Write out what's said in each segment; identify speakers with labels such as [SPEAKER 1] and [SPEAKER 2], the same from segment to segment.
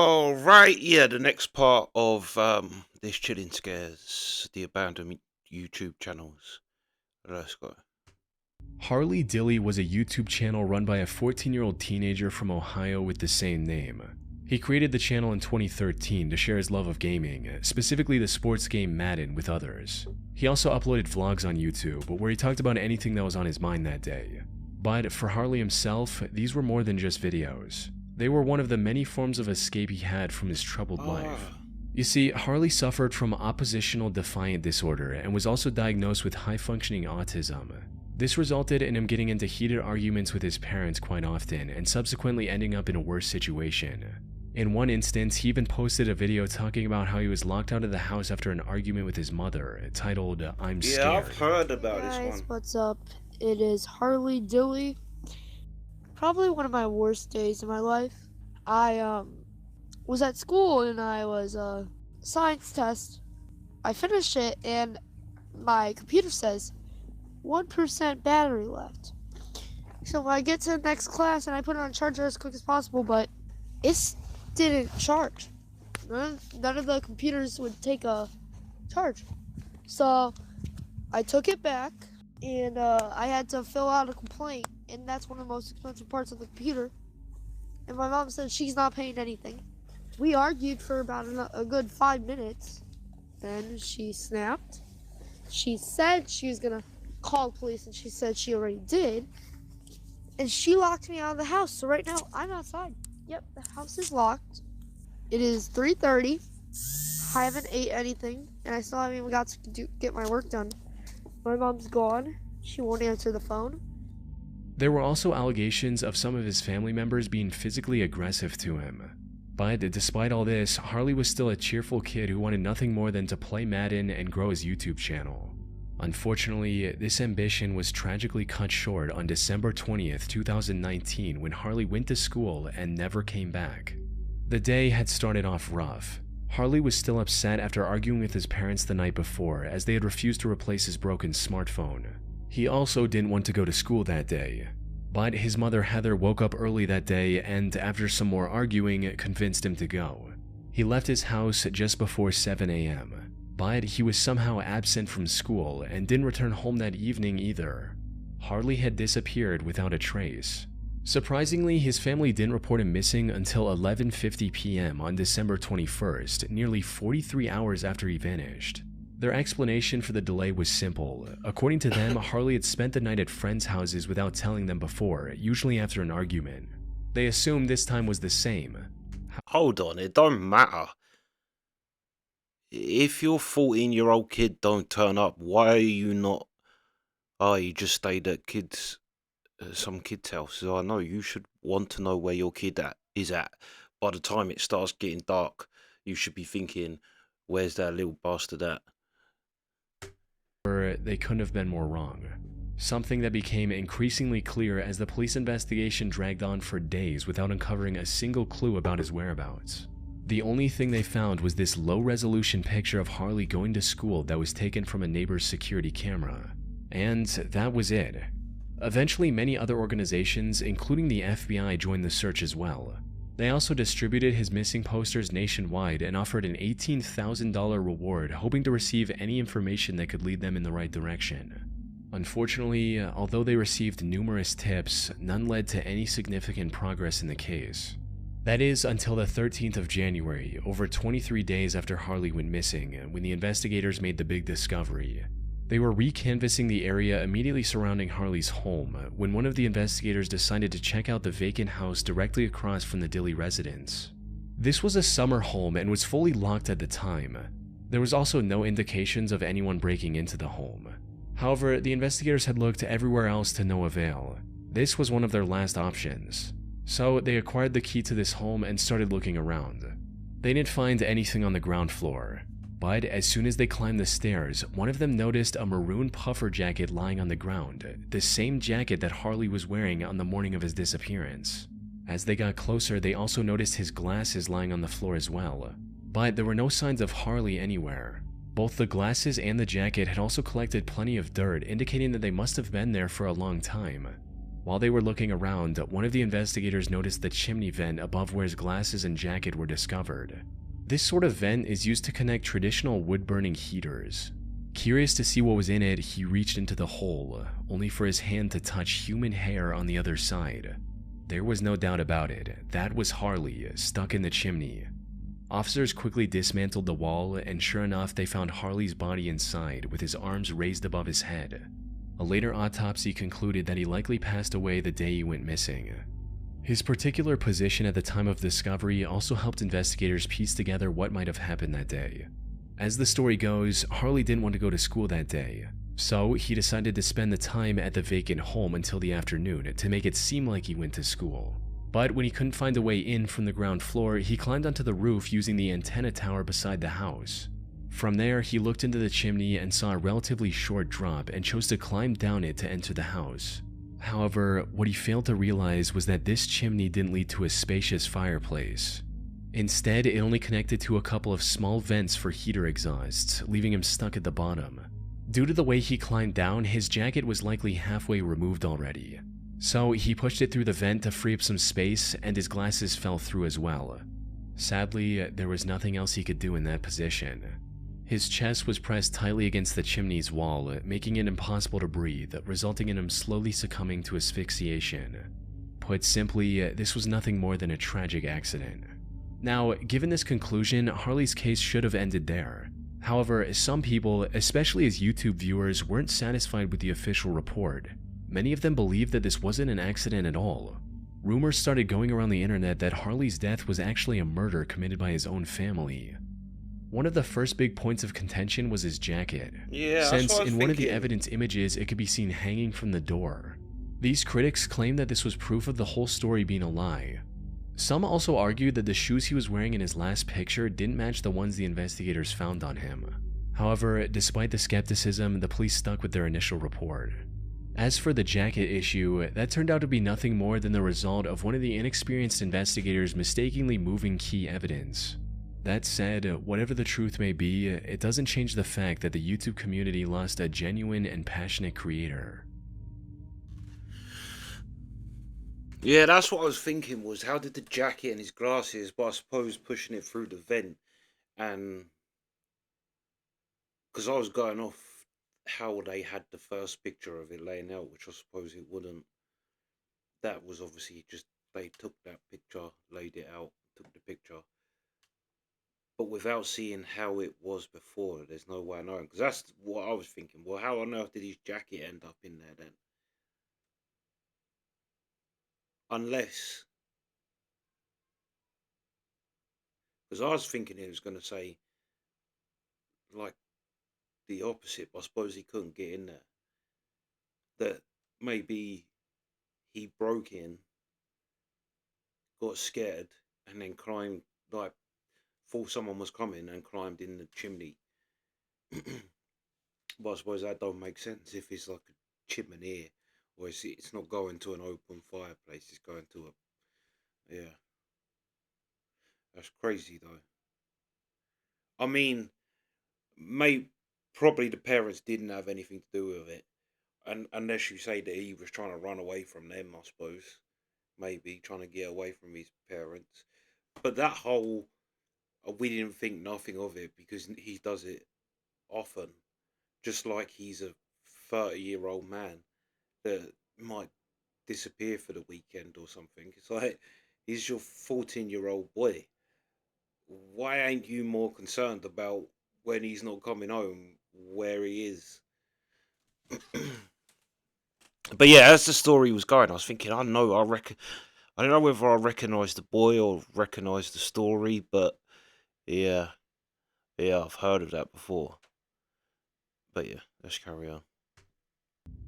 [SPEAKER 1] All right, yeah, the next part of this chilling scares, the abandoned YouTube channels. Let's go.
[SPEAKER 2] Harley Dilly was a YouTube channel run by a 14-year-old teenager from Ohio with the same name. He created the channel in 2013 to share his love of gaming, specifically the sports game Madden, with others. He also uploaded vlogs on YouTube, where he talked about anything that was on his mind that day. But for Harley himself, these were more than just videos. They were one of the many forms of escape he had from his troubled life. You see, Harley suffered from oppositional defiant disorder and was also diagnosed with high-functioning autism. This resulted in him getting into heated arguments with his parents quite often and subsequently ending up in a worse situation. In one instance, he even posted a video talking about how he was locked out of the house after an argument with his mother, titled, "I'm Scared."
[SPEAKER 1] Yeah, I've heard about
[SPEAKER 3] Hey
[SPEAKER 1] this
[SPEAKER 3] guys,
[SPEAKER 1] one.
[SPEAKER 3] what's up? It is Harley Dilly. Probably one of my worst days in my life. I was at school and I was science test. I finished it and my computer says 1% battery left. So I get to the next class and I put it on charger as quick as possible, but it didn't charge. None of the computers would take a charge. So I took it back and I had to fill out a complaint, and that's one of the most expensive parts of the computer. And my mom said she's not paying anything. We argued for about a good 5 minutes. Then she snapped. She said she was gonna call the police, and she said she already did. And she locked me out of the house. So right now I'm outside. Yep, the house is locked. It is 3:30. I haven't ate anything, and I still haven't even got to get my work done. My mom's gone. She won't answer the phone.
[SPEAKER 2] There were also allegations of some of his family members being physically aggressive to him. But despite all this, Harley was still a cheerful kid who wanted nothing more than to play Madden and grow his YouTube channel. Unfortunately, this ambition was tragically cut short on December 20th, 2019, when Harley went to school and never came back. The day had started off rough. Harley was still upset after arguing with his parents the night before, as they had refused to replace his broken smartphone. He also didn't want to go to school that day. But his mother Heather woke up early that day and, after some more arguing, convinced him to go. He left his house just before 7 a.m., but he was somehow absent from school and didn't return home that evening either. Harley had disappeared without a trace. Surprisingly, his family didn't report him missing until 11:50 p.m. on December 21st, nearly 43 hours after he vanished. Their explanation for the delay was simple. According to them, Harley had spent the night at friends' houses without telling them before, usually after an argument. They assumed this time was the same.
[SPEAKER 1] Hold on, it don't matter. If your 14-year-old kid don't turn up, why are you not? Oh, you just stayed at some kid's house. So I know you should want to know where your kid is at. By the time it starts getting dark, you should be thinking, where's that little bastard at?
[SPEAKER 2] They couldn't have been more wrong. Something that became increasingly clear as the police investigation dragged on for days without uncovering a single clue about his whereabouts. The only thing they found was this low-resolution picture of Harley going to school that was taken from a neighbor's security camera. And that was it. Eventually, many other organizations, including the FBI, joined the search as well. They also distributed his missing posters nationwide and offered an $18,000 reward, hoping to receive any information that could lead them in the right direction. Unfortunately, although they received numerous tips, none led to any significant progress in the case. That is until the 13th of January, over 23 days after Harley went missing, when the investigators made the big discovery. They were recanvassing the area immediately surrounding Harley's home when one of the investigators decided to check out the vacant house directly across from the Dilly residence. This was a summer home and was fully locked at the time. There was also no indications of anyone breaking into the home. However, the investigators had looked everywhere else to no avail. This was one of their last options. So they acquired the key to this home and started looking around. They didn't find anything on the ground floor. But as soon as they climbed the stairs, one of them noticed a maroon puffer jacket lying on the ground, the same jacket that Harley was wearing on the morning of his disappearance. As they got closer, they also noticed his glasses lying on the floor as well. But there were no signs of Harley anywhere. Both the glasses and the jacket had also collected plenty of dirt, indicating that they must have been there for a long time. While they were looking around, one of the investigators noticed the chimney vent above where his glasses and jacket were discovered. This sort of vent is used to connect traditional wood-burning heaters. Curious to see what was in it, he reached into the hole, only for his hand to touch human hair on the other side. There was no doubt about it, that was Harley, stuck in the chimney. Officers quickly dismantled the wall, and sure enough, they found Harley's body inside, with his arms raised above his head. A later autopsy concluded that he likely passed away the day he went missing. His particular position at the time of discovery also helped investigators piece together what might have happened that day. As the story goes, Harley didn't want to go to school that day, so he decided to spend the time at the vacant home until the afternoon to make it seem like he went to school. But when he couldn't find a way in from the ground floor, he climbed onto the roof using the antenna tower beside the house. From there, he looked into the chimney and saw a relatively short drop and chose to climb down it to enter the house. However, what he failed to realize was that this chimney didn't lead to a spacious fireplace. Instead, it only connected to a couple of small vents for heater exhausts, leaving him stuck at the bottom. Due to the way he climbed down, his jacket was likely halfway removed already. So he pushed it through the vent to free up some space, and his glasses fell through as well. Sadly, there was nothing else he could do in that position. His chest was pressed tightly against the chimney's wall, making it impossible to breathe, resulting in him slowly succumbing to asphyxiation. Put simply, this was nothing more than a tragic accident. Now, given this conclusion, Harley's case should have ended there. However, some people, especially his YouTube viewers, weren't satisfied with the official report. Many of them believed that this wasn't an accident at all. Rumors started going around the internet that Harley's death was actually a murder committed by his own family. One of the first big points of contention was his jacket, since in one of the evidence images it could be seen hanging from the door. These critics claimed that this was proof of the whole story being a lie. Some also argued that the shoes he was wearing in his last picture didn't match the ones the investigators found on him. However, despite the skepticism, the police stuck with their initial report. As for the jacket issue, that turned out to be nothing more than the result of one of the inexperienced investigators mistakenly moving key evidence. That said, whatever the truth may be, it doesn't change the fact that the YouTube community lost a genuine and passionate creator.
[SPEAKER 1] Yeah, that's what I was thinking, was how did the jacket and his glasses, but I suppose pushing it through the vent, and because I was going off how they had the first picture of it laying out, which I suppose it wouldn't. That was obviously just, they took that picture, laid it out, took the picture. But without seeing how it was before, there's no way I know. Because that's what I was thinking. Well, how on earth did his jacket end up in there then? Unless, because I was thinking he was going to say, like, the opposite, but I suppose he couldn't get in there. That maybe he broke in, got scared, and then climbed, like, thought someone was coming and climbed in the chimney. But I suppose that don't make sense if it's like a chimney, or it's not going to an open fireplace, it's going to a, yeah. That's crazy though. I mean, probably the parents didn't have anything to do with it, and unless you say that he was trying to run away from them, I suppose, maybe trying to get away from his parents. But that whole, we didn't think nothing of it because he does it often, just like he's a 30-year-old man that might disappear for the weekend or something. It's like, he's your 14-year-old boy. Why ain't you more concerned about when he's not coming home, where he is? But yeah, as the story was going, I was thinking, I don't know whether I recognise the boy or recognise the story, but yeah, I've heard of that before. But yeah, let's carry on.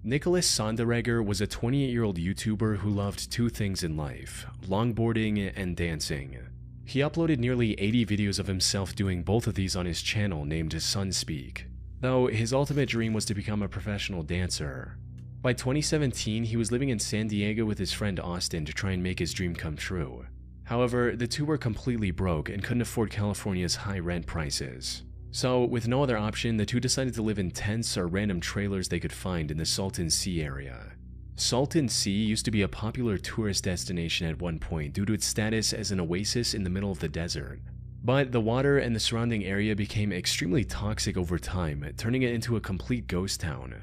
[SPEAKER 2] Nicholas Sonderegger was a 28-year-old YouTuber who loved two things in life: longboarding and dancing. He uploaded nearly 80 videos of himself doing both of these on his channel named Sunspeak, though his ultimate dream was to become a professional dancer. By 2017, he was living in San Diego with his friend Austin to try and make his dream come true. However, the two were completely broke and couldn't afford California's high rent prices. So, with no other option, the two decided to live in tents or random trailers they could find in the Salton Sea area. Salton Sea used to be a popular tourist destination at one point due to its status as an oasis in the middle of the desert. But the water and the surrounding area became extremely toxic over time, turning it into a complete ghost town.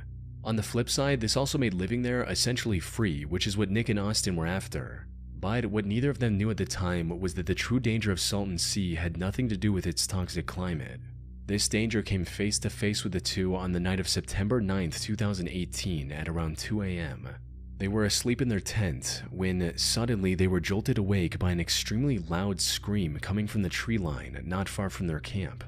[SPEAKER 2] On the flip side, this also made living there essentially free, which is what Nick and Austin were after. But what neither of them knew at the time was that the true danger of Salton Sea had nothing to do with its toxic climate. This danger came face to face with the two on the night of September 9th, 2018 at around 2 a.m. They were asleep in their tent when suddenly they were jolted awake by an extremely loud scream coming from the tree line not far from their camp.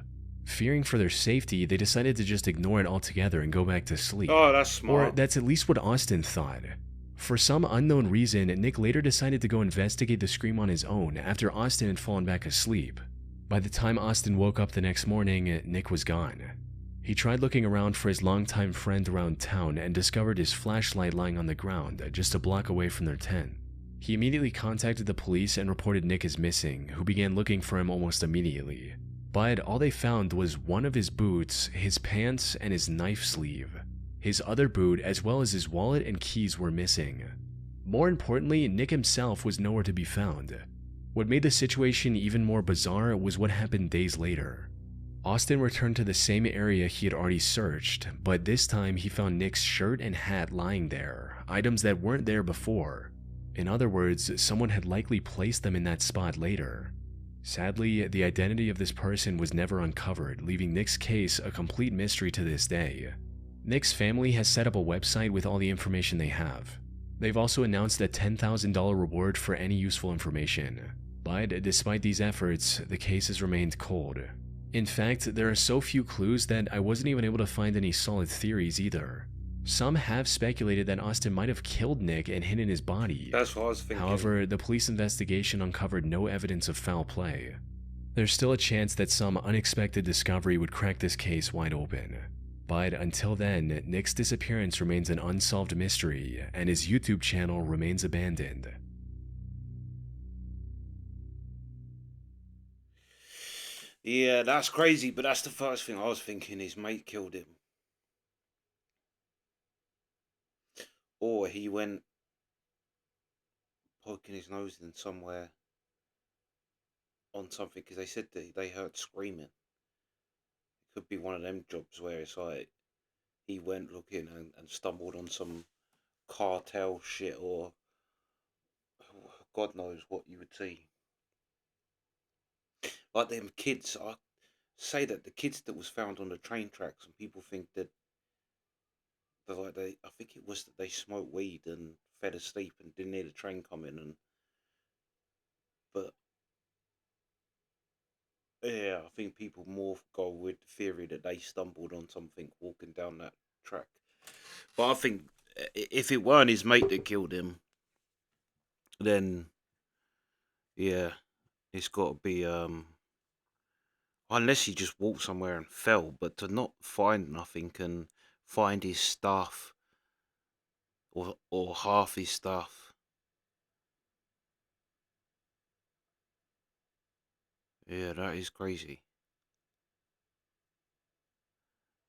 [SPEAKER 2] Fearing for their safety, they decided to just ignore it altogether and go back to sleep.
[SPEAKER 1] Oh, that's smart.
[SPEAKER 2] Or that's at least what Austin thought. For some unknown reason, Nick later decided to go investigate the scream on his own after Austin had fallen back asleep. By the time Austin woke up the next morning, Nick was gone. He tried looking around for his longtime friend around town and discovered his flashlight lying on the ground just a block away from their tent. He immediately contacted the police and reported Nick as missing, who began looking for him almost immediately. But all they found was one of his boots, his pants, and his knife sleeve. His other boot, as well as his wallet and keys, were missing. More importantly, Nick himself was nowhere to be found. What made the situation even more bizarre was what happened days later. Austin returned to the same area he had already searched, but this time he found Nick's shirt and hat lying there, items that weren't there before. In other words, someone had likely placed them in that spot later. Sadly, the identity of this person was never uncovered, leaving Nick's case a complete mystery to this day. Nick's family has set up a website with all the information they have. They've also announced a $10,000 reward for any useful information. But despite these efforts, the case has remained cold. In fact, there are so few clues that I wasn't even able to find any solid theories either. Some have speculated that Austin might have killed Nick and hidden his body.
[SPEAKER 1] That's what I was thinking.
[SPEAKER 2] However, the police investigation uncovered no evidence of foul play. There's still a chance that some unexpected discovery would crack this case wide open. But until then, Nick's disappearance remains an unsolved mystery, and his YouTube channel remains abandoned.
[SPEAKER 1] Yeah, that's crazy, but that's the first thing I was thinking. His mate killed him. Or he went poking his nose in somewhere on something, because they said that they heard screaming. It could be one of them jobs where it's like he went looking and stumbled on some cartel shit, or God knows what you would see. Like them kids, I say that the kids that was found on the train tracks, and people think that I think it was that they smoked weed and fell asleep and didn't hear the train coming, but yeah, I think people more go with the theory that they stumbled on something walking down that track. But I think if it weren't his mate that killed him, then yeah, it's got to be unless he just walked somewhere and fell. But to not find nothing and find his stuff or half his stuff, yeah, that is crazy.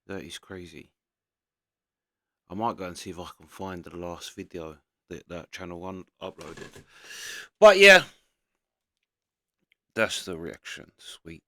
[SPEAKER 1] That is crazy. I might go and see if I can find the last video that Channel 1 uploaded. But yeah, that's the reaction. Sweet.